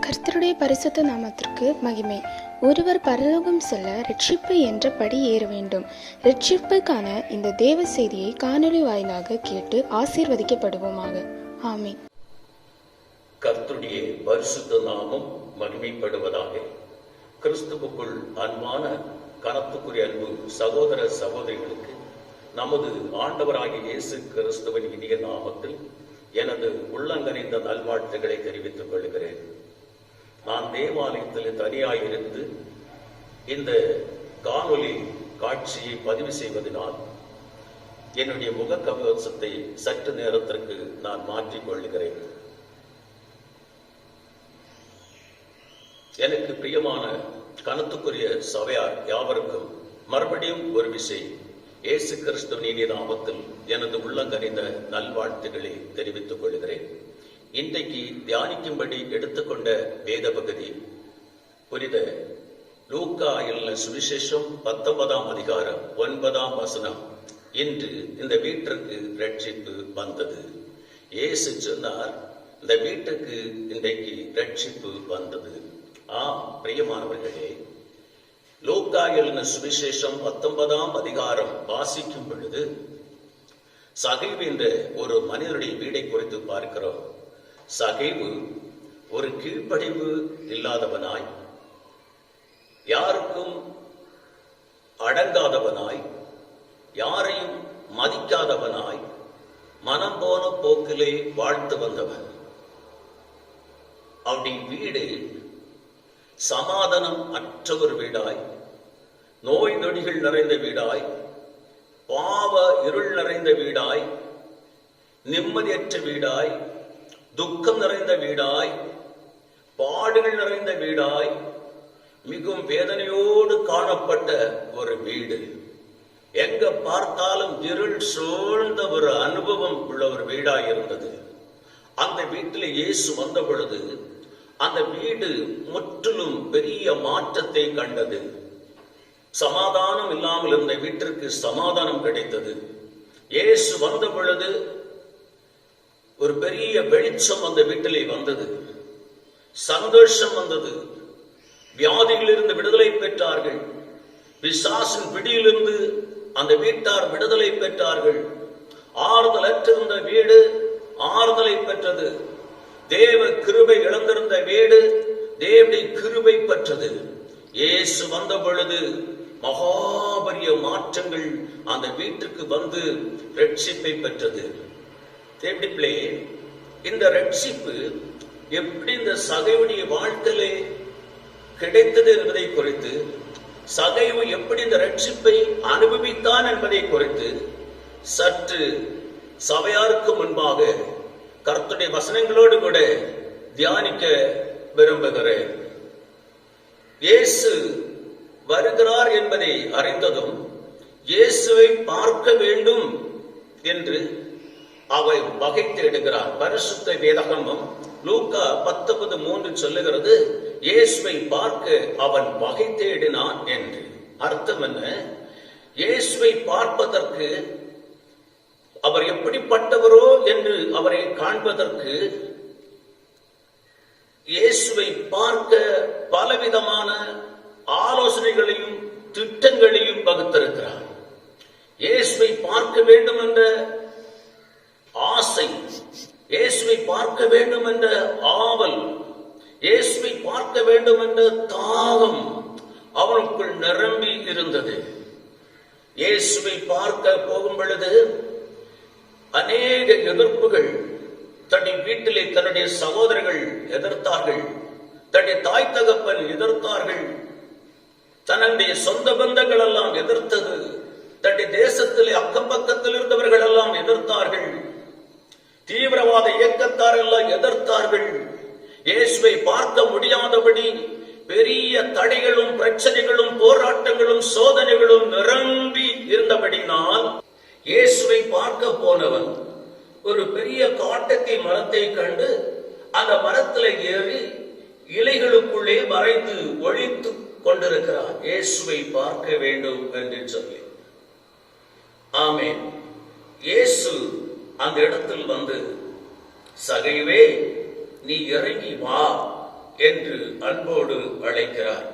கர்த்தருடைய பரிசுத்த நாமத்திற்கு மகிமை. ஒருவர் பரலோகம் செல்ல ரட்சிப்பு என்ற படி ஏற வேண்டும். ரட்சிப்புக்கான இந்த தேவ செய்தியை காணொலி வாயிலாக கேட்டு ஆசீர்வதிக்கப்படுவோமாக. ஆமென். கர்த்தருடைய பரிசுத்த நாமம் மகிமைப்படுவதாக. கிறிஸ்துவுக்குள் அன்பான கனத்துக்குரிய அன்பு சகோதர சகோதரிகளுக்கு நமது ஆண்டவராகிய இயேசு கிறிஸ்துவின் இனிய நாமத்தில் எனது உள்ளங்கனிந்த நல்வாழ்த்துக்களை தெரிவித்துக் கொள்கிறேன். நான் தேவாலயத்தில் தனியாயிருந்து இந்த காணொலி காட்சியை பதிவு செய்வதனால் என்னுடைய முகக்கவசத்தை சற்று நேரத்திற்கு நான் மாற்றிக் கொள்கிறேன். எனக்கு பிரியமான கனத்துக்குரிய சபையார் யாவருக்கும் மறுபடியும் ஒரு விஷயம் இயேசு கிறிஸ்துவின் இனிய நாமத்தில் எனது உள்ளங்கனிந்த நல்வாழ்த்துக்களை தெரிவித்துக் கொள்கிறேன். இன்றைக்கு தியானிக்கும்படி எடுத்துக்கொண்ட வேத பகுதி புனித லூக்கா எழுதின சுவிசேஷம் 19ஆம் அதிகாரம் 9ஆம் வசனம். இன்று இந்த வீட்டிற்கு ரட்சிப்பு வந்தது. இயேசு சொன்னார், இந்த வீட்டுக்கு இன்றைக்கு ரட்சிப்பு வந்தது. பிரியமானவர்களே, லூக்கா எழுதின சுவிசேஷம் 19ஆம் அதிகாரம் வாசிக்கும் பொழுது சகைவு என்ற ஒரு மனிதனுடைய வீடை குறித்து பார்க்கிறோம். சகைவு ஒரு கீழ்ப்படிவு இல்லாதவனாய், யாருக்கும் அடங்காதவனாய், யாரையும் மதிக்காதவனாய், மனம் போன போக்கிலே வாழ்த்து வந்தவன். அவருடைய வீடு சமாதானம் அற்ற ஒரு வீடாய், நோய் நொடிகள் நிறைந்த வீடாய், பாவ இருள் நிறைந்த வீடாய், நிம்மதியற்ற வீடாய், துக்கம் நிறைந்த வீடாய், பாடுகள் நிறைந்த வீடாய், மிகவும் வேதனையோடு காணப்பட்ட ஒரு வீடு. எங்க பார்த்தாலும் இருள் சூழ்ந்த ஒரு அனுபவம் உள்ள ஒரு வீடாய் இருந்தது. அந்த வீட்டில் இயேசு வந்த பொழுது அந்த வீடு முற்றிலும் பெரிய மாற்றத்தை கண்டது. சமாதானம் இல்லாமல் இருந்த வீட்டிற்கு சமாதானம் கிடைத்தது. இயேசு வந்த பொழுது ஒரு பெரிய வெளிச்சம் அந்த வீட்டிலே வந்தது. சந்தோஷம் வந்தது. வியாதிகளிலிருந்து விடுதலை பெற்றார்கள். பிசாசின் பிடியிலிருந்து அந்த வீட்டார் விடுதலை பெற்றார்கள். ஆறுதலற்றிருந்த வீடு ஆறுதலை பெற்றது. தேவ கிருபை இழந்திருந்த வீடு தேவனுடைய கிருபை பெற்றது. இயேசு வந்த பொழுது மகாபரிய மாற்றங்கள் அந்த வீட்டுக்கு வந்து ரட்சிப்பை பெற்றது. இந்த ரட்சிப்பு எப்படி இந்த சகைவுடைய வாழ்க்கையிலே கிடைத்தது என்பதை குறித்து, சகைவு எப்படி இந்த ரட்சிப்பை அனுபவித்தான் என்பதை குறித்து சற்று சபையாருக்கு முன்பாக கர்த்தருடைய வசனங்களோடு கூட தியானிக்க விரும்புகிறேன். இயேசு வருகிறார் என்பதை அறிந்ததும் இயேசுவை பார்க்க வேண்டும் என்று அவன் வகை தேடுகிறார். பரிசுத்த வேதாகமம் லூக்கா 19:3 சொல்லுகிறது, இயேசுவை பார்க்க அவன் வகை தேடினான் என்று. அர்த்தம் என்ன? இயேசுவை பார்ப்பதற்கு, அவர் எப்படிப்பட்டவரோ என்று அவரை காண்பதற்கு இயேசுவை பார்க்க பலவிதமான ஆலோசனைகளையும் திட்டங்களையும் வகுத்திருக்கிறார். இயேசுவை பார்க்க வேண்டும் என்ற ஆசை, இயேசுவை பார்க்க வேண்டும் என்ற ஆவல், இயேசுவை பார்க்க வேண்டும் என்ற தாகம் அவனுக்குள் நிரம்பி இருந்தது. இயேசுவை பார்க்க போகும் பொழுது அநேக எதிர்ப்புகள் தன்னுடைய வீட்டிலே தன்னுடைய சகோதரர்கள் எதிர்த்தார்கள், தன்னுடைய தாய் தகப்பன் எதிர்த்தார்கள், தன்னுடைய சொந்த பந்தங்கள் எல்லாம் எதிர்த்தது, தன்னுடைய தேசத்திலே அக்கம் பக்கத்தில் இருந்தவர்கள் எல்லாம் எதிர்த்தார்கள், தீவிரவாத இயக்கத்தார் எல்லாம் எதிர்த்தார்கள். இயேசுவை பார்க்க முடியாதபடி பெரிய தடைகளும் பிரச்சனைகளும் போராட்டங்களும் சோதனைகளும் நிரம்பி இருந்தபடினால் இயேசுவை பார்க்க போனவன் ஒரு பெரிய காட்டத்தி மரத்தை கண்டு அந்த மரத்தில் ஏறி இலைகளுக்குள்ளே மறைந்து ஒழித்து கொண்டிருக்கிறான். இயேசுவை பார்க்க வேண்டும் என்று சொல்லி. ஆமென். இயேசு அந்த இடத்தில் வந்து, சகைவே நீ இறங்கி வா என்று அன்போடு அழைக்கிறார்.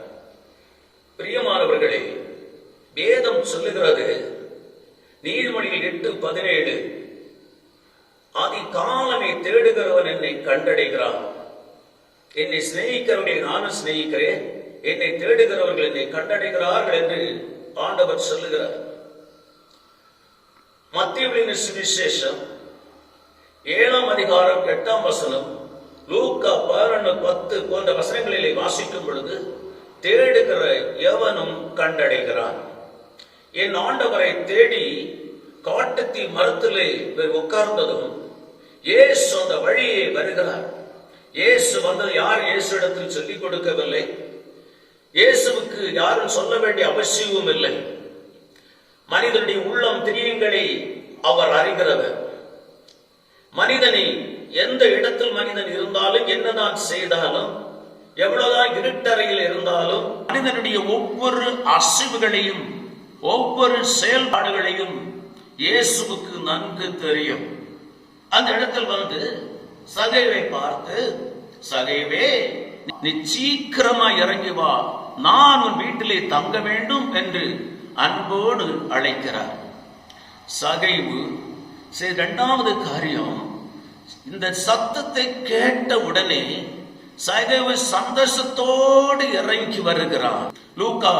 பிரியமானவர்களே, வேதம் சொல்லுகிறது, நீதிமொழிகள் 8:17, அதிகாலமே தேடுகிறவன் என்னை கண்டடைகிறான். என்னை சிநேகிக்கிறவர்களை நானும் சிநேகிக்கிறேன், என்னை தேடுகிறவர்கள் என்னை கண்டடைகிறார்கள் என்று ஆண்டவர் சொல்லுகிறார். மத்தேயுவின் சுவிசேஷம் 7ஆம் அதிகாரம் 8ஆம் வசனம், லூக்கா 11:10 போன்ற வசனங்களிலே வாசிக்கும் பொழுது, தேடுகிற எவனும் கண்டடைகிறான். என் ஆண்டவரை தேடி காட்டுத்தீ மரத்திலே உட்கார்ந்ததும் இயேசு அந்த வழியே வருகிறார். இயேசு வந்தது யார் இயேசு இடத்தில் சொல்லிக் கொடுக்கவில்லை. இயேசுவுக்கு யாரும் சொல்ல வேண்டிய அவசியமும் இல்லை. மனிதனுடைய உள்ளம் திரியங்களை அவர் அறிகிறவர். மனிதனை எந்த இடத்தில் மனிதன் இருந்தாலும், என்னதான் செய்தாலும், எவ்வளவுதான் இருட்டறையில் இருந்தாலும், மனிதனுடைய ஒவ்வொரு அசைவுகளையும் ஒவ்வொரு செயல்பாடுகளையும் இயேசுவுக்கு நன்கு தெரியும். அந்த இடத்தில் வந்து சகைவை பார்த்து, சகைவே, நீ சீக்கிரமா இறங்கி வா, நான் உன் வீட்டிலே தங்க வேண்டும் என்று அன்போடு அழைக்கிறார். சகைவு இரண்டாவது காரியம், இந்த சத்தத்தை கேட்ட உடனே சகைவு சந்தோஷத்தோடு இறங்கி வருகிறார். லூக்கா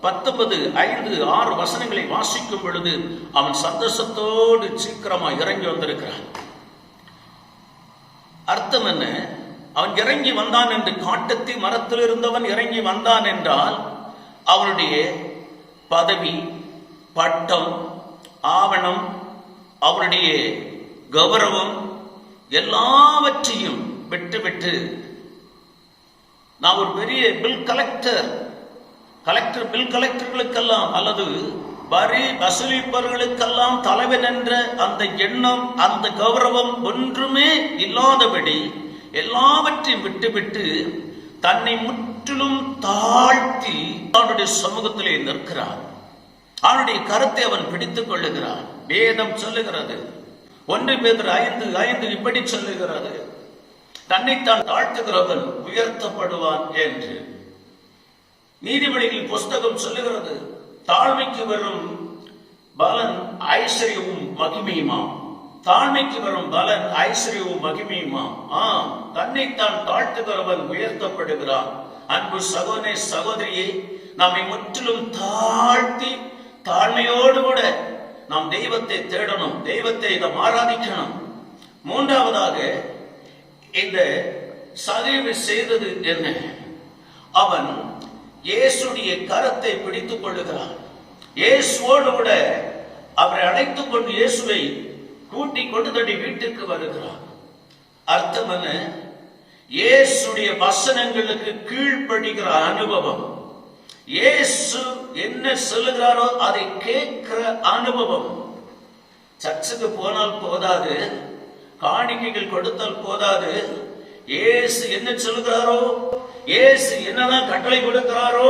19:5-6 வசனங்களை வாசிக்கும் பொழுது அவன் சந்தோஷத்தோடு சீக்கிரமா இறங்கி வந்திருக்கிறான். அர்த்தம் என்ன? அவன் இறங்கி வந்தான் என்று, காட்டுத்தீ மரத்தில் இருந்தவன் இறங்கி வந்தான் என்றால், அவனுடைய பதவி, பட்டம், ஆவணம், அவருடைய கௌரவம் எல்லாவற்றையும் விட்டுவிட்டு, நான் ஒரு பெரிய பில் கலெக்டர் பில் கலெக்டர்களுக்கெல்லாம் அல்லது வரி வசூலிப்பவர்களுக்கெல்லாம் தலைவன் என்ற அந்த எண்ணம், அந்த கௌரவம் ஒன்றுமே இல்லாதபடி எல்லாவற்றையும் விட்டுவிட்டு தன்னை முற்றிலும் தாழ்த்தி அவனுடைய சமூகத்திலே நிற்கிறான். அவனுடைய கருத்தை அவன் பிடித்துக் கொள்ளுகிறான். வேதம் சொல்லுகிறது, 1 பேதுரு 5:5 இப்படி சொல்லுகிறது, தன்னைத்தான் தாழ்த்துகிறவன் உயர்த்தப்படுவான் என்று. நீதிமொழிகள் புஸ்தகம் சொல்லுகிறது, தாழ்மைக்கு வரும் பலன் ஐஸ்வர்யமும் மகிமையுமா. தாழ்மைக்கு வரும் பலன் ஐஸ்வர்யமும் மகிமையுமா. தன்னைத்தான் தாழ்த்துகிறவன் உயர்த்தப்படுகிறான். அன்பு சகோதரனே, சகோதரியே, நம்மை முற்றிலும் தாழ்த்தி தாழ்மையோடு கூட நாம் தெய்வத்தை தேடணும், தெய்வத்தை நாம் ஆராதிக்கணும். மூன்றாவதாக, இந்த சகைவு செய்தது என்ன? அவன் இயேசுடைய கரத்தை பிடித்துக் கொள்ளுகிறான். இயேசுவோடு கூட அவரை அழைத்துக் கொண்டு இயேசுவை கூட்டிக் கொண்டு தன்னுடைய வீட்டுக்கு வருகிறான். அர்த்தம் என்ன? இயேசுடைய வசனங்களுக்கு கீழ்ப்படுகிற அனுபவம், இயேசு என்ன சொல்லுகிறாரோ அதை கேட்கிற அனுபவம். சர்ச்சுக்கு போனால் போதாது, காணிக்கைகள் கொடுத்தால் போதாது, இயேசு என்ன சொல்லுகிறாரோ, இயேசு என்னதான் கட்டளை கொடுக்கிறாரோ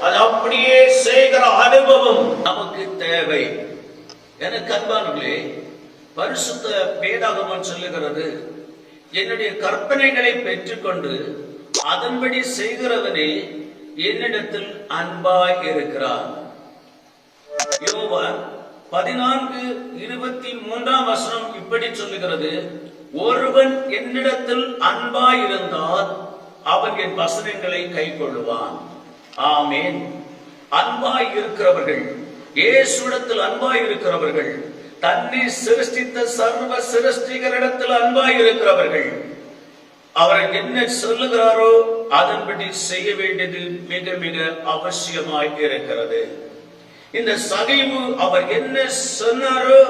அது அப்படியே செய்கிற அனுபவம் நமக்கு தேவை. எனக்கு அன்பானவர்களே, பரிசுத்த வேதாகமம் சொல்லுகிறது, என்னுடைய கற்பனைகளை பெற்றுக்கொண்டு அதன்படி செய்கிறவனே என்னிடத்தில் அன்பாய் இருக்கிறார். யோவான் 14:23 வசனம் இப்படி சொல்லுகிறது, ஒருவன் என்னிடத்தில் அன்பாய் இருந்தால் அவன் என் வசனங்களை கைக்கொள்ளுவான். ஆமேன். அன்பாய் இருக்கிறவர்கள், இயேசுவிடத்தில் அன்பாய் இருக்கிறவர்கள், தன்னை சிருஷ்டித்த சர்வ சிருஷ்டிகரிடத்தில் அன்பாய் இருக்கிறவர்கள், அவர் என்ன சொல்லுகிறாரோ அதன்படி செய்ய வேண்டியது மிக மிக அவசியமாய் இருக்கிறது. இந்த சகைவு அவர் என்ன சொன்னாரோ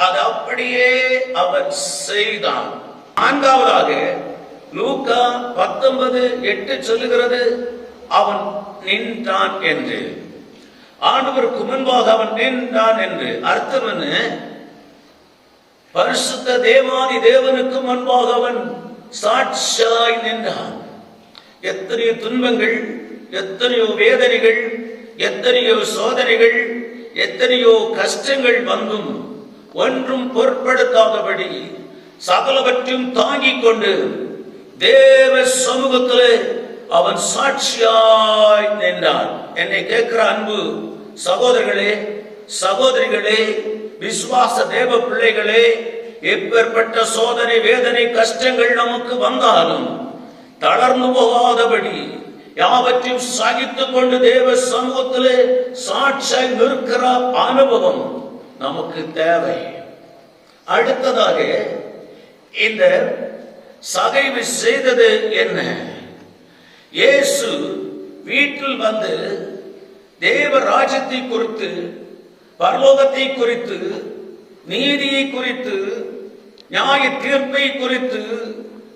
அது அப்படியே அவர் செய்தான். நான்காவதாக, லூக்கா 19:8 சொல்லுகிறது, அவன் நின்றான் என்று. ஆண்டவருக்கு முன்பாக அவன் நின்றான் என்று அர்த்தம் என்ன? பரிசுத்த தேவாதி தேவனுக்கு முன்பாக அவன் சாட்சியாய் நின்றான். எத்தனையோ துன்பங்கள், எத்தனையோ வேதனைகள், எத்தனையோ சோதனைகள், எத்தனையோ கஷ்டங்கள் வந்தும் ஒன்றும் பொருட்படுத்தாதபடி சகலவற்றையும் தாங்கிக் கொண்டு தேவ சமூகத்திலே அவன் சாட்சியாய் நின்றான். என்னை கேட்கிற அன்பு சகோதரர்களே, சகோதரிகளே, விசுவாச தேவ பிள்ளைகளே, எப்பேற்பட்ட சோதனை, வேதனை, கஷ்டங்கள் நமக்கு வந்தாலும் தளர்ந்து போகாதபடி யாவற்றையும் சகித்துக் கொண்டு தேவ சமூகத்திலே சாட்சியாய் நிற்கிற அனுபவம் நமக்கு தேவை. அடுத்ததாக இந்த சகைவு செய்தது என்ன? இயேசு வீட்டில் வந்து தேவ ராஜ்யத்தை குறித்து, பரலோகத்தை குறித்து, நீதியை குறித்து, நியாய தீர்ப்பை குறித்து,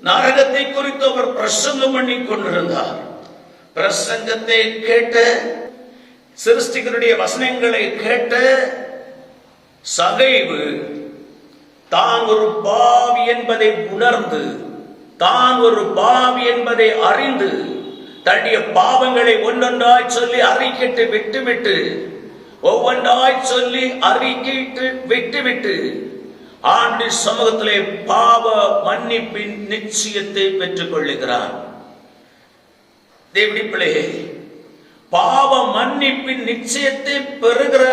நரகத்தை குறித்து அவர் பிரசங்கம் பண்ணி கொண்டிருந்தார். பிரசங்கத்தை கேட்ட, சிருஷ்டிகருடைய வசனங்களை கேட்ட சகைவு தான் ஒரு பாவி என்பதை உணர்ந்து, தான் ஒரு பாவி என்பதை அறிந்து, தன்னுடைய பாவங்களை ஒன்றொன்றாய் சொல்லி அறிக்கையிட்டு விட்டுவிட்டு, ஒவ்வொன்றாய் சொல்லி அறிக்கையிட்டு விட்டுவிட்டு ஆண்டு சமூகத்திலே பாவ மன்னிப்பின் நிச்சயத்தை பெற்றுக் கொள்ளுகிறார். தேவடிப்பிள்ளை, பாவ மன்னிப்பின் நிச்சயத்தை பெறுகிற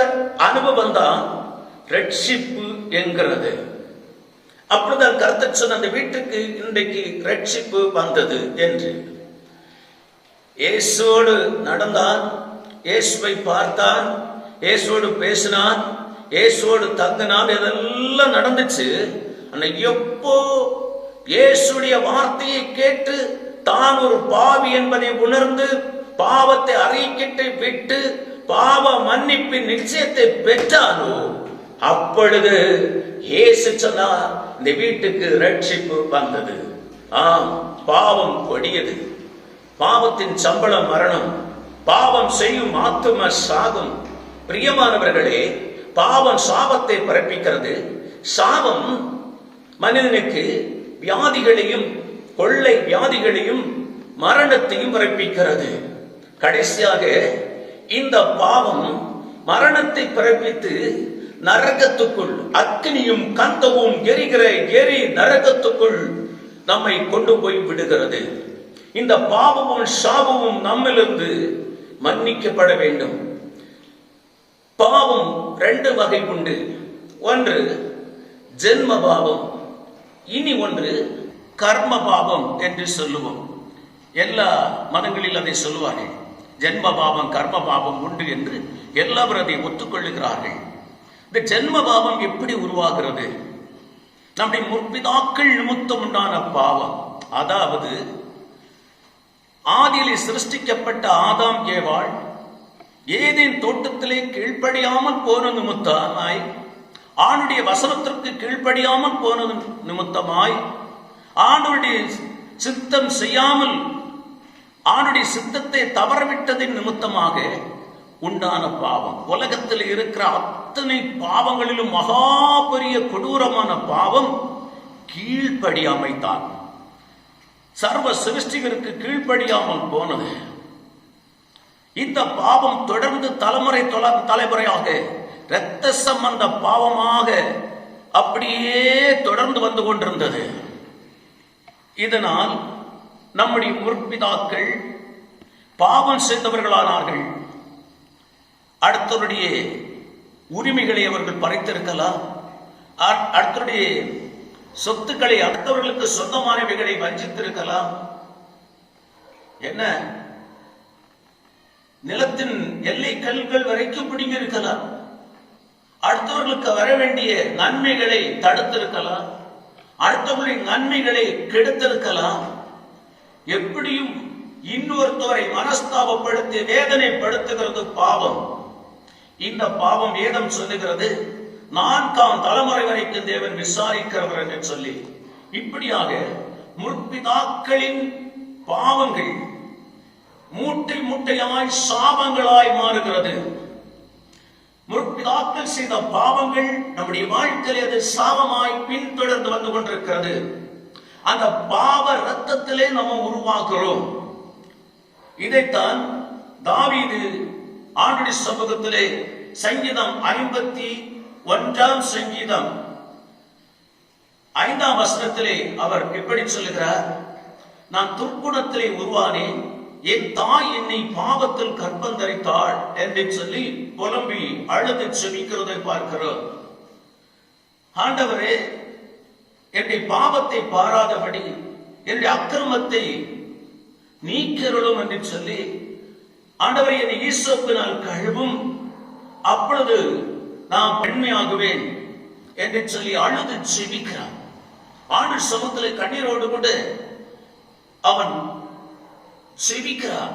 அனுபவம் தான் ரட்சிப்பு என்கிறது. அப்படிதான் கர்த்தர் சொன்ன அந்த வீட்டுக்கு இன்றைக்கு ரட்சிப்பு வந்தது என்று. இயேசுவோடு நடந்தான், இயேசுவை பார்த்தான், இயேசுவோடு பேசினான், இயேசுவோடு தங்கினான், இதெல்லாம் நடந்துச்சு. எப்போ இயேசுடைய வார்த்தையை கேட்டு தான் ஒரு பாவி என்பதை உணர்ந்து பாவத்தை அறிக்கையிட்டு விட்டு பாவ மன்னிப்பின் நிச்சயத்தை பெற்றாரோ, அப்பொழுது இயேசு சொன்னார், இந்த வீட்டுக்கு ரட்சிப்பு வந்தது. ஆம், பாவம் கொடியது, பாவத்தின் சம்பளம் மரணம், பாவம் செய்யும் ஆத்தும சாகும். பிரியமானவர்களே, பாவம் சாபத்தை பிறப்பிக்கிறது. சாபம் மனிதனுக்கு வியாதிகளையும், கொள்ளை வியாதிகளையும், மரணத்தையும் பிறப்பிக்கிறது. கடைசியாக இந்த பாவம் மரணத்தை பிறப்பித்து நரகத்துக்குள், அக்னியும் கந்தவும் எரிகிற எரி நரகத்துக்குள் நம்மை கொண்டு போய் விடுகிறது. இந்த பாவமும் சாபமும் நம்மிலிருந்து மன்னிக்கப்பட வேண்டும். பாவம் 2 வகை உண்டு. ஒன்று ஜென்ம பாவம், இனி ஒன்று கர்ம பாவம் என்று சொல்லுவோம். எல்லா மதங்களில் அதை சொல்லுவார்கள். ஜென்ம பாவம், கர்ம பாவம் உண்டு என்று எல்லாரும் அதை ஒத்துக்கொள்ளுகிறார்கள். இந்த ஜென்ம பாவம் எப்படி உருவாகிறது? நம்முடைய முற்பிதாக்கள் நிமித்தம் உண்டான பாவம். அதாவது ஆதியிலே சிருஷ்டிக்கப்பட்ட ஆதாம் ஏவாள் ஏதேன் தோட்டத்திலே கீழ்ப்படியாமல் போன நிமித்தமாய், ஆணுடைய வசனத்திற்கு கீழ்ப்படியாமல் போன நிமித்தமாய், ஆணுடைய சித்தம் செய்யாமல் ஆணுடைய சித்தத்தை தவறவிட்டதின் நிமித்தமாக உண்டான பாவம். உலகத்தில் இருக்கிற அத்தனை பாவங்களிலும் மகா பெரிய கொடூரமான பாவம் கீழ்ப்படியாமை தான். சர்வ சிருஷ்டிகருக்கு கீழ்ப்படியாமல் போனது. இந்த பாவம் தொடர்ந்து தலைமுறையாக இரத்த சம்பந்த பாவமாக அப்படியே தொடர்ந்து வந்து கொண்டிருந்தது. இதனால் நம்முடைய முற்பிதாக்கள் பாவம் செய்தவர்களானார்கள். அடுத்தவருடைய உரிமைகளை அவர்கள் பறித்திருக்கலாம், அடுத்தவருடைய சொத்துக்களை, அடுத்தவர்களுக்கு சொந்தமானவைகளை வஞ்சித்திருக்கலாம். என்ன, நிலத்தின் எல்லை கல்கள் வரைக்கும் பிடிங்கி இருக்கலாம். அடுத்தவர்களுக்கு வர வேண்டிய நன்மைகளை தடுத்திருக்கலாம், அடுத்தவர்களின் நன்மைகளை கெடுத்திருக்கலாம். எப்படியும் இன்னொருத்தவரை மனஸ்தாபப்படுத்தி வேதனைப்படுத்துகிறது பாவம். இந்த பாவம் வேதம் சொல்லுகிறது 4ஆம் தலைமுறை வரைக்கும் தேவன் விசாரிக்கிறவர் என்று சொல்லி. இப்படியாக முற்பிதாக்களின் பாவங்கள் மூட்டை மூட்டையாய் சாபங்களாய் மாறுகிறது. முற்பிதாக்கள் செய்த பாவங்கள் நம்முடைய வாழ்க்கையில் அது சாபமாய் பின்தொடர்ந்து வந்து கொண்டிருக்கிறது. அந்த பாவ ரத்தத்திலே நம்ம உருவாக்குறோம். இதைத்தான் தாவீது ஆண்டுடைய சமூகத்திலே சங்கீதம் 51ஆம் சங்கீதம் 5ஆம் வசனத்திலே அவர் எப்படி சொல்லுகிறார்? நான் துர்க்குணத்திலே உருவானேன், என் தாய் என்னை பாவத்தில் கற்பந்தரித்தாள் என்று சொல்லி புலம்பி அழுது செபிக்கிறதை பார்க்கிறோம். ஆண்டவரே, என்னுடைய பாவத்தை பாராதபடி என்னுடைய அக்கிரமத்தை நீக்கிறோம் என்று சொல்லி, ஆண்டவரே என்னை ஈசோப்பினால் கழுவும், அப்பொழுது நான் பெண்மையாகுவேன் என்று சொல்லி அழுது செபிக்கிறான். ஆண்டு சமூகத்தில் கண்ணீரோடு கூட அவன் செபிக்கிறான்.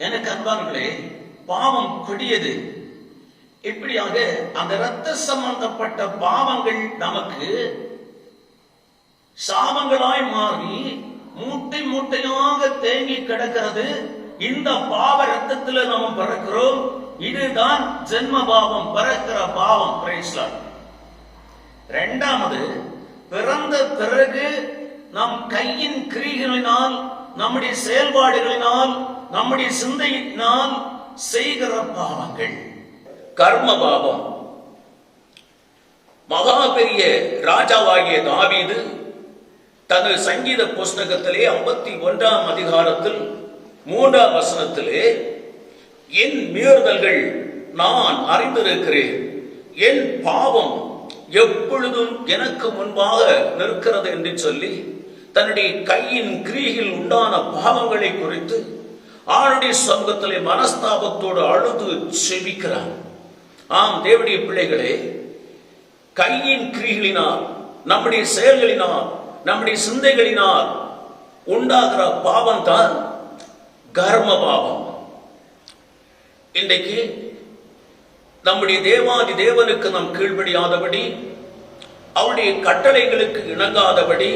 எனக்கு அன்பார்களே, பாவம் கொடியது. இப்படியாக அந்த இரத்த சம்பந்தப்பட்ட பாவங்கள் நமக்கு சாபங்களாய் மாறி மூட்டை மூட்டையாக தேங்கி கிடக்கிறது. இந்த பாவ ரத்தத்தில் நாம் பிறக்கிறோம். இதுதான் ஜென்ம பாவம், பிறக்கிற பாவம். இரண்டாவது, பிறந்த பிறகு நம் கையின் கிரிகளினால், நம்முடைய செயல்பாடுகளினால், நம்முடைய சிந்தையினால் செய்கிற பாவங்கள் கர்ம பாவம். மகா பெரிய ராஜாவாகிய தாவீது தனது சங்கீத புஸ்தகத்திலே 51ஆம் அதிகாரத்தில் 3ஆம் வசனத்திலே, என் மீறுதல்கள் நான் அறிந்திருக்கிறேன், என் பாவம் எப்பொழுதும் எனக்கு முன்பாக நிற்கிறது என்று சொல்லி தன்னுடைய கையின் கிரியில் உண்டான பாவங்களை குறித்து ஆளுடைய சமூகத்திலே மனஸ்தாபத்தோடு அழுது செபிக்கிறார். ஆம் தேவனுடைய பிள்ளைகளே, கையின் கிரிகளினால், நம்முடைய செயல்களினால், நம்முடைய சிந்தைகளினால் உண்டாகிற பாவம் தான் கர்ம பாவம். இன்றைக்கு நம்முடைய தேவாதி தேவனுக்கு நாம் கீழ்ப்படியாதபடி, அவருடைய கட்டளைகளுக்கு இணங்காதபடி,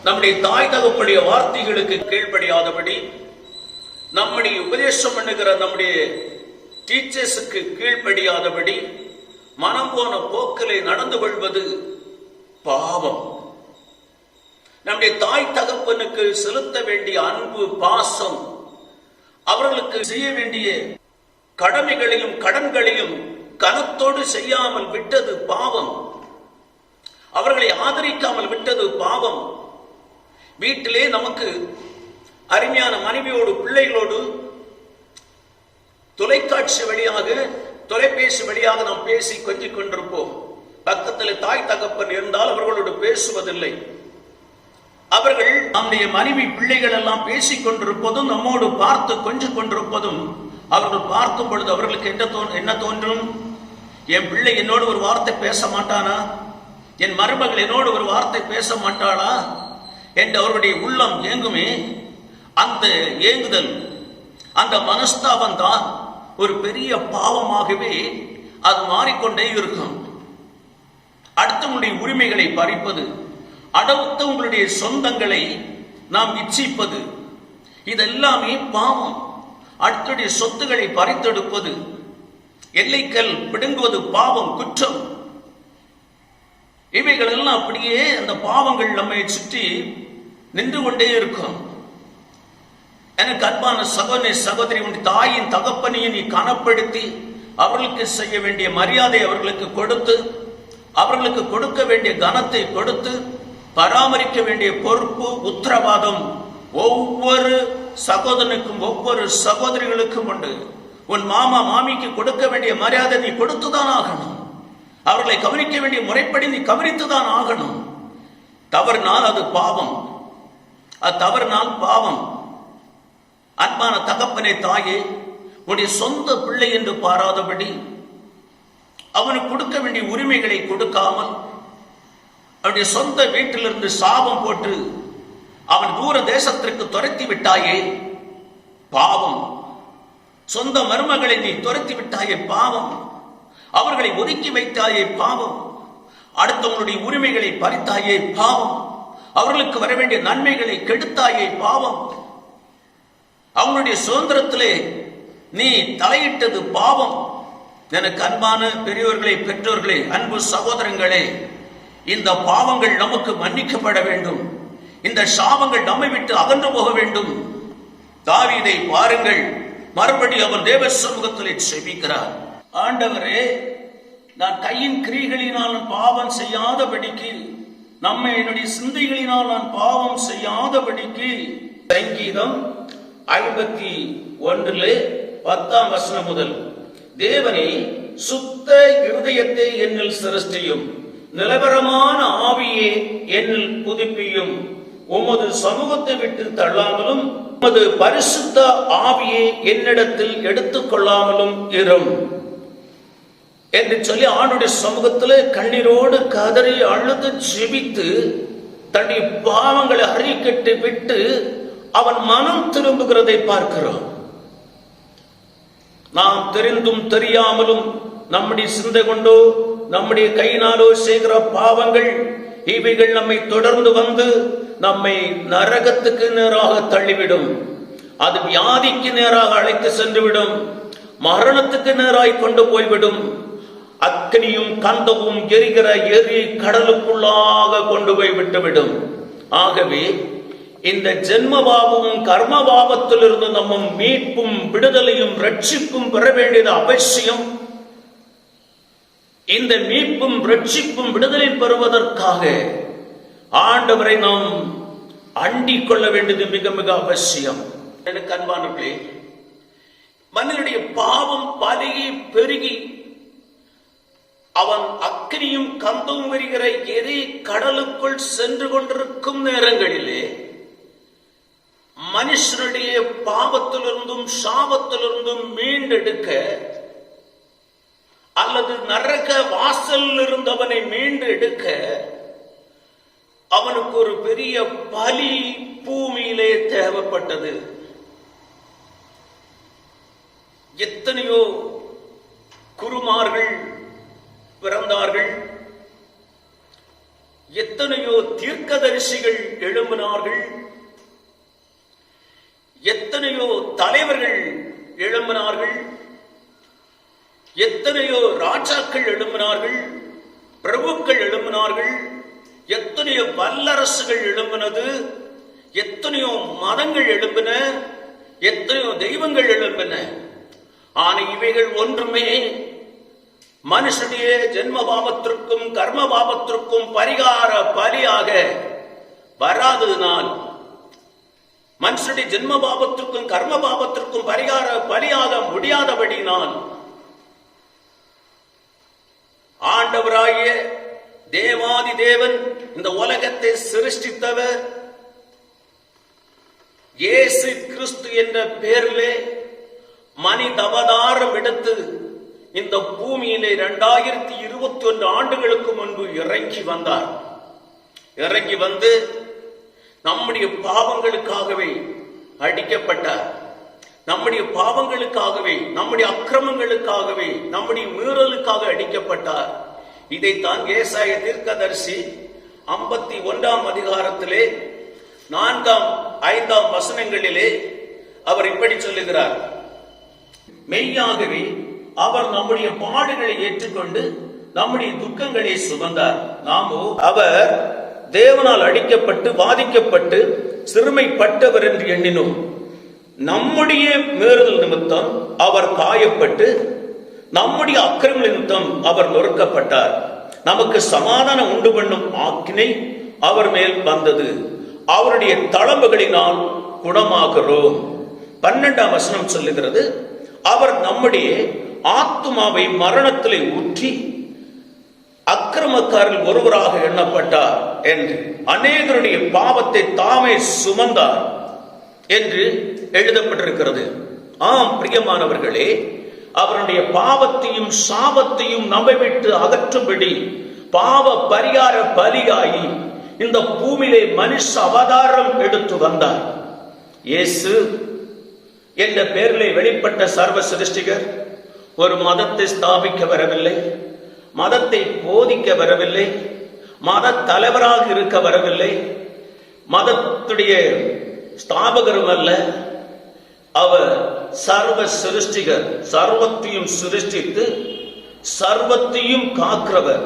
நம்முடைய தாய் தகப்பனுடைய வார்த்தைகளுக்கு கீழ்ப்படியாதபடி, நம்முடைய உபதேசம் பண்ணுகிற நம்முடைய டீச்சர்ஸுக்கு கீழ்ப்படியாதபடி மனம் போன போக்கிலே நடந்து கொள்வது பாவம். நம்முடைய தாய் தகப்பனுக்கு செலுத்த வேண்டிய அன்பு, பாசம், அவர்களுக்கு செய்ய வேண்டிய கடமைகளையும் கடன்களையும் கனத்தோடு செய்யாமல் விட்டது பாவம். அவர்களை ஆதரிக்காமல் விட்டது பாவம். வீட்டிலே நமக்கு அருமையான மனைவியோடு, பிள்ளைகளோடு தொலைக்காட்சி வழியாக, தொலைபேசி வழியாக நாம் பேசி கொஞ்சிக் கொண்டிருப்போம். பக்கத்தில் தாய் தகப்பன் இருந்தால் அவர்களோடு பேசுவதில்லை. அவர்கள் நம்முடைய மனைவி பிள்ளைகள் எல்லாம் பேசிக் கொண்டிருப்பதும், நம்மோடு பார்த்து கொஞ்சிக் கொண்டிருப்பதும், அவர்கள் பார்க்கும் பொழுது அவர்களுக்கு என்ன தோன்றும்? என் பிள்ளை என்னோடு ஒரு வார்த்தை பேச மாட்டானா? என் மருமகள் என்னோடு ஒரு வார்த்தை பேச மாட்டாளா என்று அவருடைய உள்ளம் ஏங்குமே. அந்த ஏங்குதல், அந்த மனஸ்தாபம் தான் ஒரு பெரிய பாவமாகவே அது மாறிக்கொண்டே இருக்கும். அடுத்தவங்களுடைய உரிமைகளை பறிப்பது, அடுத்தவங்களுடைய சொந்தங்களை நாம் இச்சிப்பது, இதெல்லாமே பாவம். அடுத்துடைய சொத்துக்களை பறித்தெடுப்பது, எல்லைக்கல் பிடுங்குவது பாவம், குற்றம். இவைகள் எல்லாம் அப்படியே அந்த பாவங்கள் நம்மை சுற்றி நின்று கொண்டே இருக்கும். எனக்கு அன்பான சகோதரி சகோதரி, உன் தாயின் தகப்பனையும் நீ கனப்படுத்தி அவர்களுக்கு செய்ய வேண்டிய மரியாதை அவர்களுக்கு கொடுத்து, அவர்களுக்கு கொடுக்க வேண்டிய கனத்தை கொடுத்து, பராமரிக்க வேண்டிய பொறுப்பு, உத்தரவாதம் ஒவ்வொரு சகோதரனுக்கும் ஒவ்வொரு சகோதரிகளுக்கும் உண்டு. உன் மாமா மாமிக்கு கொடுக்க வேண்டிய மரியாதை நீ கொடுத்துதான் ஆகணும். அவர்களை கவனிக்க வேண்டிய முறைப்படி நீ கவனித்துதான் ஆகணும். தவறினால் அது பாவம், அது தவறினால் பாவம். அன்பான தகப்பனே, தாயே, உன்னுடைய சொந்த பிள்ளை என்று பாராதபடி அவனுக்கு கொடுக்க வேண்டிய உரிமைகளை கொடுக்காமல் அவனுடைய சொந்த வீட்டிலிருந்து சாபம் போட்டு அவன் தூர தேசத்திற்கு துரத்தி விட்டாயே, பாவம். சொந்த மருமகளை நீ துரத்தி விட்டாயே, பாவம். அவர்களை ஒதுக்கி வைத்தாயே, பாவம். அடுத்தவங்களுடைய உரிமைகளை பறித்தாயே, பாவம். அவர்களுக்கு வர வேண்டிய நன்மைகளை கெடுத்தாயே, பாவம். அவங்களுடைய சுதந்திரத்திலே நீ தலையிட்டது பாவம். எனக்கு அன்பான பெரியோர்களே, பெற்றோர்களே, அன்பு சகோதரங்களே, இந்த பாவங்கள் நமக்கு மன்னிக்கப்பட வேண்டும். இந்த சாபங்கள் நம்மை விட்டு அகன்று போக வேண்டும். தாவீதை பாருங்கள், மறுபடி அவன் தேவ சமூகத்திலே செபிக்கிறார். ஆண்டவரே, நான் கையின் கிரிகளினால் பாவம் செய்யாதபடிக்கு, நம்மை என்னுடைய சிந்தைகளினால் நான் பாவம் செய்யாதபடிக்கு சங்கீதம் 51:10 முதல், தேவனே சுத்த இருதயத்தை என்னில் சிருஷ்டியும், நிலவரமான ஆவியே என்னில் புதுப்பியும், உமது சமூகத்தை விட்டு தள்ளாமலும் உமது பரிசுத்த ஆவியை என்னிடத்தில் எடுத்துக்கொள்ளாமலும் இரும் என்று சொல்லி ஆண்டுடைய சமூகத்தில் கண்ணீரோடு கதறி அழுது ஜெபித்து தன்னுடைய பாவங்களை அறிக்கட்டு விட்டு அவன் மனம் திரும்புகிறதை பார்க்கிறோம். நாம் தெரிந்தும் தெரியாமலும் நம்முடைய சிந்தை கொண்டோ நம்முடைய கையினாலோ செய்கிற பாவங்கள் இவைகள் நம்மை தொடர்ந்து வந்து நம்மை நரகத்துக்கு நேராக தள்ளிவிடும். அது வியாதிக்கு நேராக அழைத்து சென்றுவிடும், மரணத்துக்கு நேராய் கொண்டு போய்விடும். அக்னியும் கந்தமும் எரிகிற எரி கடலுக்குள்ளாக கொண்டு போய் விட்டுவிடும். ஆகவே இந்த ஜென்மபாவமும் கர்மபாவத்திலிருந்து நம்ம மீட்பும் விடுதலையும் ரட்சிப்பும் பெற வேண்டியது அவசியம். இந்த மீட்பும் ரட்சிப்பும் விடுதலை பெறுவதற்காக ஆண்டவரை நாம் அண்டிக் கொள்ள வேண்டியது மிக மிக அவசியம். எனக்கு அன்பானவர்களே, மனிதனுடைய பாவம் பலகி பெருகி அவன் அக்னியும் கந்தமும் வருகிற எரி கடலுக்குள் சென்று கொண்டிருக்கும் நேரங்களிலே மனுஷனுடைய பாவத்திலிருந்தும் சாபத்திலிருந்தும் மீண்டெடுக்க அல்லது நரக வாசலில் இருந்தவனை மீண்டு எடுக்க அவனுக்கு ஒரு பெரிய பலி பூமியிலே தேவைப்பட்டது. எத்தனையோ குருமார்கள் பிறந்தார்கள், எத்தனையோ தீர்க்கதரிசிகள் எழும்பினார்கள், எத்தனையோ தலைவர்கள் எழும்பினார்கள், எத்தனையோ ராஜாக்கள் எழும்பினார்கள், பிரபுக்கள் எழும்பினார்கள், எத்தனையோ வல்லரசுகள் எழும்பினது, எத்தனையோ மதங்கள் எழும்பின, எத்தனையோ தெய்வங்கள் எழும்பின. ஆனா இவைகள் ஒன்றுமே மனுஷனுடைய ஜென்ம பாவத்திற்கும் கர்ம பாவத்திற்கும் பரிகார பலியாக வராததினால், மனுஷனுடைய ஜென்ம பாவத்திற்கும் கர்ம பாவத்திற்கும் பரிகார பலியாக முடியாதபடினால் ஆண்டவராகிய தேவாதி தேவன் இந்த உலகத்தை சிருஷ்டித்தவர் இயேசு கிறிஸ்து என்ற பெயரிலே மனித அவதாரம் எடுத்து இந்த பூமியிலே 2021 ஆண்டுகளுக்கு முன்பு இறங்கி வந்தார். இறங்கி வந்து நம்முடைய பாவங்களுக்காகவே அடிக்கப்பட்டார், நம்முடைய பாவங்களுக்காகவே, நம்முடைய அக்கிரமங்களுக்காகவே, நம்முடைய மீறலுக்காக அடிக்கப்பட்டார். இதைத்தான் ஏசாயா தீர்க்கதரிசி 51ஆம் அதிகாரத்திலே 4, 5 வசனங்களிலே அவர் இப்படி சொல்லுகிறார்: மெய்யாகவே அவர் நம்முடைய பாடுகளை ஏற்றுக்கொண்டு நம்முடைய துக்கங்களை சுமந்தார். நாமோ அவர் தேவனால் அடிக்கப்பட்டு பாதிக்கப்பட்டு சிறுமைப்பட்டவர் என்று எண்ணினோம். நம்முடைய மீறுதல் நிமித்தம் அவர் காயப்பட்டு நம்முடைய அக்கிரம நிமித்தம் அவர் நொறுக்கப்பட்டார். நமக்கு சமாதானம் உண்டு பண்ணும் ஆக்கினை அவர் மேல் வந்தது, அவருடைய தளம்புகளினால் குணமாகிறோம். 12ஆம் வசனம் சொல்லுகிறது, அவர் நம்முடைய ஆத்துமாவை மரணத்திலே ஊற்றி அக்கிரமக்காரில் ஒருவராக எண்ணப்பட்டார் என்று, அநேகருடைய பாவத்தை தாமே சுமந்தார் என்று எழுதப்பட்டிருக்கிறது. ஆம் பிரியமானவர்களே, அவருடைய பாவத்தையும் சாபத்தையும் நம்மை விட்டு அகற்றும்படி பாவ பரிகார பலியாகி இந்த பூமியிலே மனுஷ அவதாரம் எடுத்து வந்தார். இயேசு என்ற பெயரிலே வெளிப்பட்ட சர்வ சிருஷ்டிகர் ஒரு மதத்தை ஸ்தாபிக்க வரவில்லை, மதத்தை போதிக்க வரவில்லை, மத தலைவராக இருக்க வரவில்லை, மதத்துடைய ஸ்தாபகரும் அல்ல. அவர் சர்வ சிருஷ்டிகர், சர்வத்தையும் சிருஷ்டித்து சர்வத்தையும் காக்கிறவர்.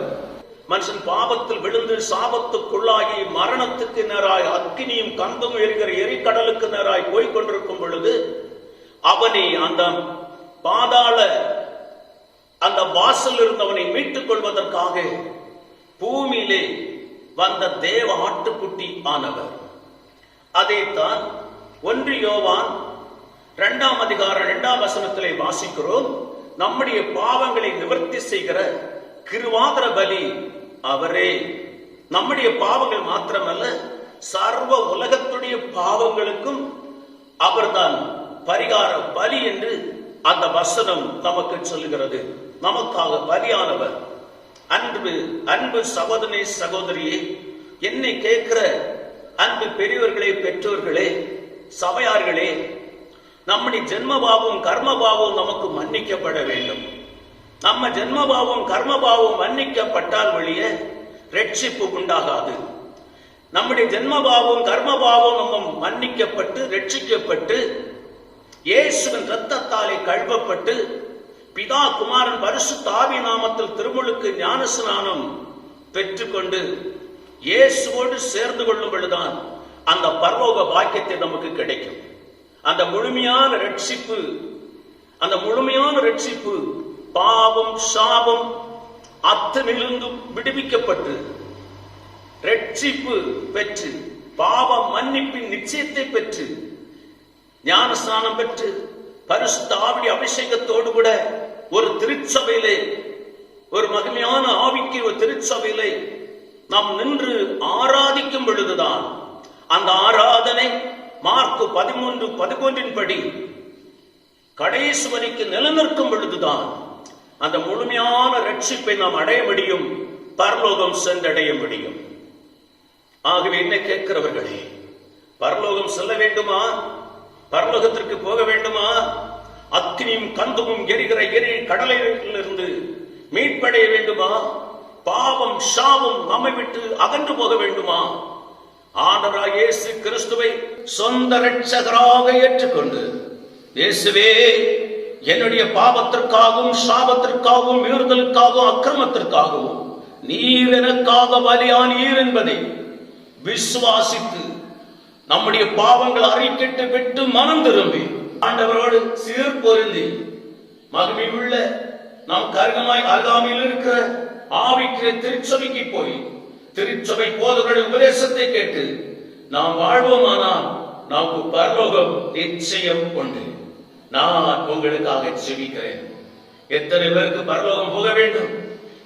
மனுஷன் பாவத்தில் விழுந்து சாபத்துக்குள்ளாகி மரணத்துக்கு நேராய் அக்கினியும் கந்தமும் எரிகிற எரிக்கடலுக்கு நேராய் போய்கொண்டிருக்கும் பொழுது அவனை அந்த பாதாள அந்த வாசல் இருந்தவனை மீட்டுக் கொள்வதற்காக பூமியிலே வந்த தேவ ஆட்டுக்குட்டி ஆனவர். அதைத்தான் 1 யோவான் 2ஆம் அதிகாரம் 2ஆம் வசனத்திலே வாசிக்கிறோம், நம்முடைய பாவங்களை நிவர்த்தி செய்கிற கிருபாதார பலி அவரே. நம்முடைய பாவங்கள் மாத்திரமல்ல, சர்வ உலகத்துடைய பாவங்களுக்கும் அவர்தான் பரிகார பலி என்று அந்த வசனம் நமக்கு சொல்லுகிறது. நமக்காக பலியானவர். அன்பு சகோதரனே, சகோதரியே, என்னை கேட்கிற அன்பு பெரியவர்களே, பெற்றோர்களே, சபையார்களே, நம்முடைய ஜென்மபாவம் கர்மபாவம் நமக்கு மன்னிக்கப்பட வேண்டும். நம்ம ஜென்மபாவம் கர்மபாவம் மன்னிக்கப்பட்டால் வழிய ரட்சிப்பு உண்டாகாது. நம்முடைய ஜென்மபாவம் கர்மபாவம் நம்ம மன்னிக்கப்பட்டு ரட்சிக்கப்பட்டு இயேசுவின் இரத்தத்தாலே கழுவப்பட்டு பிதா குமாரன் பரிசுத்த ஆவி நாமத்தில் திருமுழுக்கு ஞானஸ்நானம் பெற்றுக்கொண்டு இயேசுவோடு சேர்ந்து கொள்ளும் பொழுதுதான் அந்த பரலோக பாக்கியத்தை நமக்கு கிடைக்கும். அந்த முழுமையான ரட்சிப்பு பாவம் சாபம் அத்தனிலிருந்தும் விடுவிக்கப்பட்டு ரட்சிப்பு பெற்று பாவ மன்னிப்பின் நிச்சயத்தை பெற்று ஞானஸ்நானம் பெற்று பரிசுத்த ஆவி அபிஷேகத்தோடு கூட ஒரு திருச்சபையிலே, ஒரு மகிமையான ஆவிக்கு ஒரு திருச்சபையிலே நாம் நின்று ஆராதிக்கும் பொழுதுதான் அந்த ஆராதனை மார்க் 13:11 படி கடைசி வரைக்கும் நிலநிற்கும் பொழுதுதான் அந்த முழுமையான ரட்சிப்பை நாம் அடைய முடியும், பரலோகம் சென்றடைய முடியும். ஆகவே என்ன கேட்கிறவர்களே, பரலோகம் செல்ல வேண்டுமா? பரலோகத்திற்கு போக வேண்டுமா? அக்னியும் கந்தமும் எரிகிற கடலிலிருந்து மீட்படைய வேண்டுமா? பாவம் சாபம் நம்மை விட்டு அகன்று போக வேண்டுமா? ஆண்டவராகிய இயேசு கிறிஸ்துவை சொந்த இரட்சகராக ஏற்றுக்கொண்டு, இயேசுவே, என்னுடைய பாவத்திற்காகவும் சாபத்திற்காகவும் மீறுதலுக்காகவும் அக்கிரமத்திற்காகவும் நீர் எனக்காக பலியானீர் என்பதை விசுவாசித்து நம்முடைய பாவங்கள் அறிக்கைட்டு விட்டு மனம் திரும்பி ஆண்டவரோடு சீர்பொருந்தி மகிமை உள்ள நாம் அருகாமையில் இருக்கிற ஆவிக்கிற திருச்சபைக்கு போய் திருச்சபை போதவர்களுடைய உபதேசத்தை கேட்டு நாம் வாழ்வோமானால் நமக்கு பரலோகம் நிச்சயம் உண்டு. நான் உங்களுக்காக செபிக்கிறேன். எத்தனை பேருக்கு பரலோகம் போக வேண்டும்?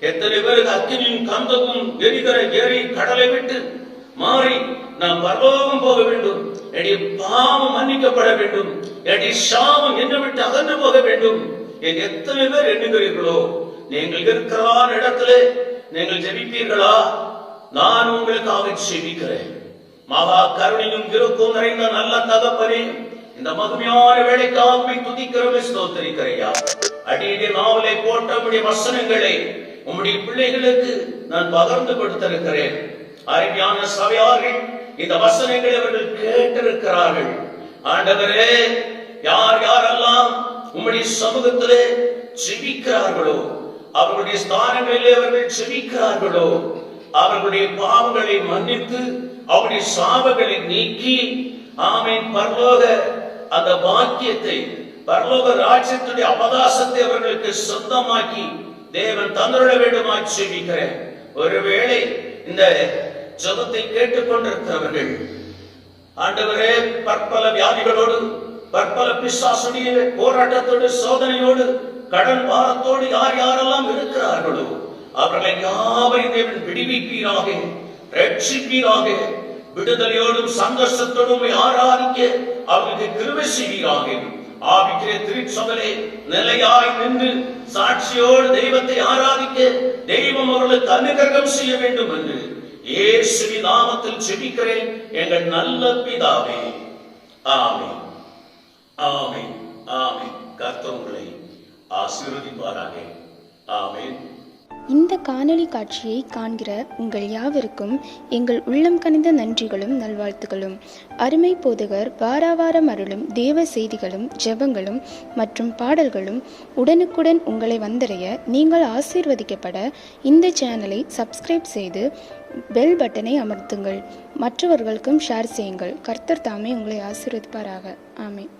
எத்தனை பேருக்கு அக்கினியும் கந்தமும் எரிகிற கடலை விட்டு மாறி நாம் பரலோகம் போக வேண்டும்? என்னுடைய பாவம் மன்னிக்கப்பட வேண்டும், என்னுடைய சாபம் என்னை விட்டு அகன்று போக வேண்டும். எத்தனை பேர் எண்ணுகிறீர்களோ, நீங்கள் இருக்கிறான இடத்துல நீங்கள் ஜெபிப்பீர்களா? நான் உங்களுக்காக செபிக்கிறேன். மகா கருணையும் இருக்கும் நிறைந்த நல்ல தகப்பனே, இந்த மகிமையான வேலைக்காக துதிக்கிறோம், ஸ்தோத்திரிக்கிறையா. அடியே நாவலை போட்ட உம்முடைய வசனங்களை உம்முடைய பிள்ளைகளுக்கு நான் பகிர்ந்து கொடுத்திருக்கிறேன். அருமையான சபையார்கள், இந்த வசனங்களை அவர்கள் கேட்டிருக்கிறார்கள். ஆண்டவரே, யார் யாரெல்லாம் உம்முடைய சமூகத்திலே ஜெபிக்கிறார்களோ, அவர்களுடைய ஸ்தானங்களிலே அவர்கள் ஜெபிக்கிறார்களோ, அவர்களுடைய பாவங்களை மன்னித்து அவருடைய சாபங்களை நீக்கி ஆமென் பரலோக அந்த பாக்கியத்தை, பரலோக ராஜ்யத்துடைய அவகாசத்தை அவர்களுக்கு சொந்தமாக்கி தேவன் தந்துள்ள வேண்டுமாய் ஜெபிக்கிறேன். ஒருவேளை இந்த ஜெபத்தை கேட்டுக்கொண்டிருக்கிறவர்கள், ஆண்டவரே, பற்பல வியாதிகளோடு பற்பல பிசாசுடைய போராட்டத்தோடு சோதனையோடு கடன் பாரத்தோடு யார் யாரெல்லாம் இருக்கிறார்களோ அவர்களை யாவரையும் தேவன் விடுவிப்பீராக, ரட்சிப்பீராக. விடுதலையோடும் சந்தோஷத்தோடும் ஆராதிக்க அவர்களுக்கு கிருபை செய்வீராக. ஆவிக்கிற திருச்சபையிலே நிலையாய் நின்று சாட்சியோடு தெய்வத்தை ஆராதிக்க தெய்வம் அவர்களுக்கு அனுகிரகம் செய்ய வேண்டும் என்று இயேசுவின் நாமத்தில் ஜெபிக்கிறேன் எங்கள் நல்ல பிதாவே. ஆமென், ஆமென், ஆமென். கர்த்தர் உங்களை ஆசீர்வதிப்பாராக. ஆமென். இந்த காணொளி காட்சியை காண்கிற உங்கள் யாவருக்கும் எங்கள் உள்ளம் கனிந்த நன்றிகளும் நல்வாழ்த்துகளும். அருமை போதகர் வாராவாரம் அருளும் தேவ செய்திகளும் ஜெபங்களும் மற்றும் பாடல்களும் உடனுக்குடன் உங்களை வந்தடைய நீங்கள் ஆசீர்வதிக்கப்பட இந்த சேனலை சப்ஸ்கிரைப் செய்து பெல் பட்டனை அமர்த்துங்கள். மற்றவர்களுக்கும் ஷேர் செய்யுங்கள். கர்த்தர் தாமே உங்களை ஆசீர்வதிப்பாராக. ஆமென்.